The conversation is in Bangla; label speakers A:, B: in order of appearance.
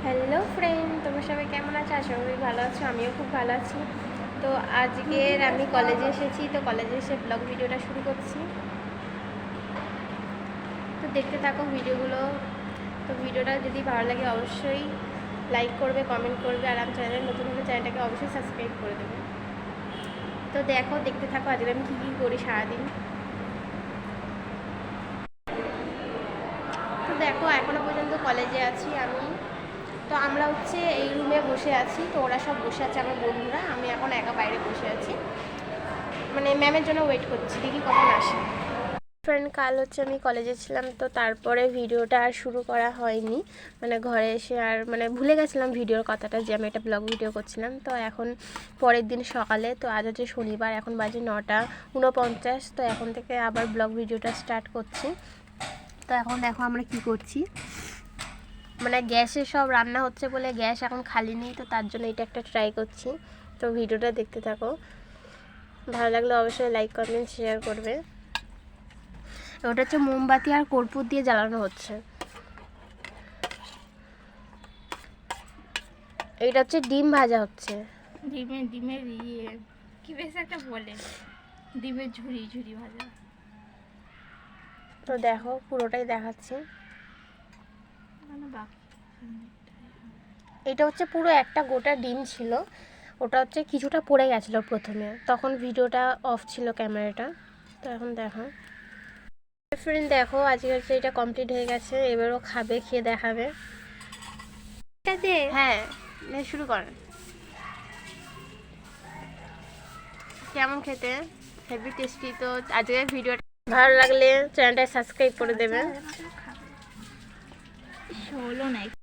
A: হ্যালো ফ্রেন্ড, তোমরা সবাই কেমন আছো? আশা করি ভালো আছো। আমিও খুব ভালো আছি। তো আজকের আমি কলেজে এসেছি, তো কলেজে এসে ব্লগ ভিডিওটা শুরু করছি। তো দেখতে থাকো ভিডিওগুলো। তো ভিডিওটা যদি ভালো লাগে অবশ্যই লাইক করবে, কমেন্ট করবে, আর আমার চ্যানেল নতুন হলে চ্যানেলটাকে অবশ্যই সাবস্ক্রাইব করে দেবে। তো দেখতে থাকো আজকে আমি কী কী করি সারাদিন। তো দেখো এখনও পর্যন্ত কলেজে আছি আমি। তো আমরা এই রুমে বসে আছি, তো ওরা সব বসে আছে আমার বন্ধুরা, আমি এখন একা বাইরে বসে আছি, মানে ম্যামের জন্য ওয়েট করছি, দেখি কখন আসে। ফ্রেন্ড, কাল আমি কলেজে ছিলাম, তো তারপরে ভিডিওটা আর শুরু করা হয়নি, মানে ঘরে এসে আর ভুলে গেছিলাম ভিডিওর কথাটা যে আমি একটা ব্লগ ভিডিও করছিলাম। তো এখন পরের দিন সকালে, তো আজ শনিবার, এখন বাজে 9:49। তো এখন থেকে আবার ব্লগ ভিডিওটা স্টার্ট করছি। তো এখন দেখো আমরা কি করছি, গ্যাসে সব রান্না হচ্ছে বলে গ্যাস এখন খালি নেই, তো তার জন্য এটা একটা ট্রাই করছি। তো ভিডিওটা দেখতে থাকো, ভালো লাগলে অবশ্যই লাইক কমেন্ট শেয়ার করবে। ওটা মোমবাতি আর কর্পূর দিয়ে জ্বালানো হচ্ছে। এইটা ডিম ভাজা হচ্ছে।
B: ডিমের কি বেশ একটা বলে, ডিমের ঝুরি ভাজা।
A: তো দেখো পুরোটাই দেখাচ্ছি। এটা পুরো একটা গোটা ডিম ছিল, ওটা কিছুটা পড়ে গেছিলো প্রথমে, তখন ভিডিওটা অফ ছিল ক্যামেরাটা। তো এখন দেখো ফ্রেন্ড, দেখো আজকে এটা কমপ্লিট হয়ে গেছে, এবারও খাবে, খেয়ে দেখাবে। হ্যাঁ, শুরু করেন। কেমন খেতে? Heavy tasty. তো আজকের ভিডিওটা ভালো লাগলে চ্যানেলটা সাবস্ক্রাইব করে দেবেন।
B: হলো না।